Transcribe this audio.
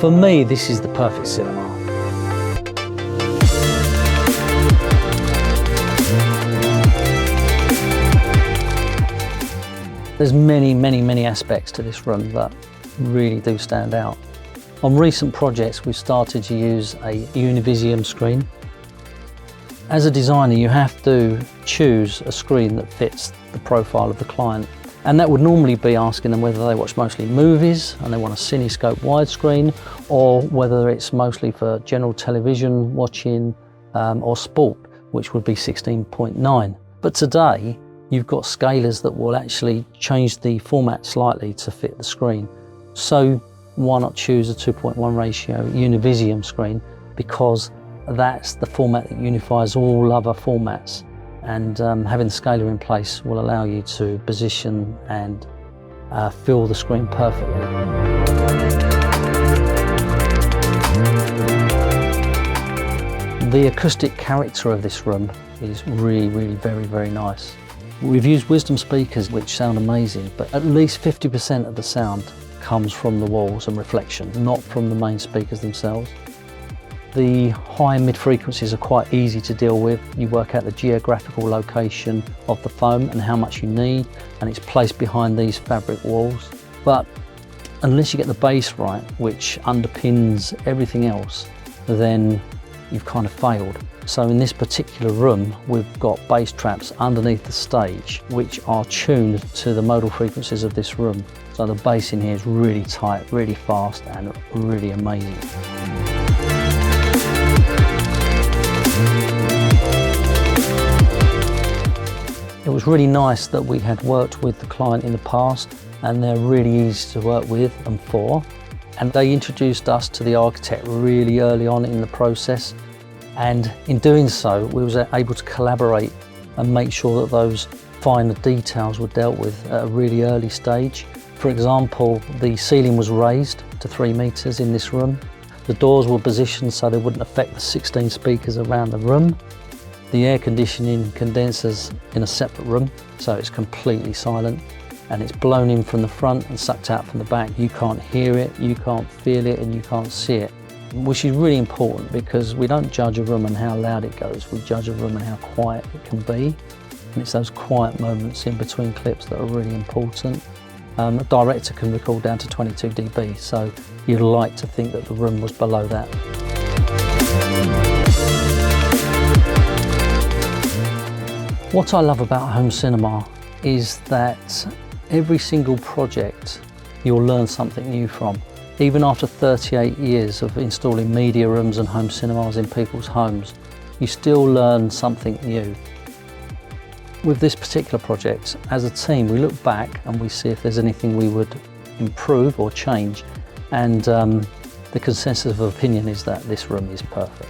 For me, this is the perfect cinema. There's many aspects to this room that really do stand out. On recent projects, we've started to use a Univisium screen. As a designer, you have to choose a screen that fits the profile of the client. And that would normally be asking them whether they watch mostly movies and they want a cinescope widescreen, or whether it's mostly for general television watching or sport, which would be 16:9. But today, you've got scalers that will actually change the format slightly to fit the screen. So why not choose a 2:1 ratio Univisium screen, because that's the format that unifies all other formats. And having the scaler in place will allow you to position and fill the screen perfectly. The acoustic character of this room is really very nice. We've used Wisdom speakers which sound amazing, but at least 50% of the sound comes from the walls and reflection, not from the main speakers themselves. The high and mid frequencies are quite easy to deal with. You work out the geographical location of the foam and how much you need, and it's placed behind these fabric walls. But unless you get the bass right, which underpins everything else, then you've kind of failed. So in this particular room, we've got bass traps underneath the stage, which are tuned to the modal frequencies of this room. So the bass in here is really tight, really fast, and really amazing. It was really nice that we had worked with the client in the past, and they're really easy to work with and for. And they introduced us to the architect really early on in the process. And in doing so, we was able to collaborate and make sure that those finer details were dealt with at a really early stage. For example, the ceiling was raised to 3 meters in this room. The doors were positioned so they wouldn't affect the 16 speakers around the room. The air conditioning condensers in a separate room, so it's completely silent, and it's blown in from the front and sucked out from the back. You can't hear it, you can't feel it, and you can't see it, which is really important because we don't judge a room on how loud it goes, we judge a room on how quiet it can be. And it's those quiet moments in between clips that are really important. A director can record down to 22 dB, so you'd like to think that the room was below that. What I love about home cinema is that every single project you'll learn something new from. Even after 38 years of installing media rooms and home cinemas in people's homes, you still learn something new. With this particular project, as a team, we look back and we see if there's anything we would improve or change, and the consensus of opinion is that this room is perfect.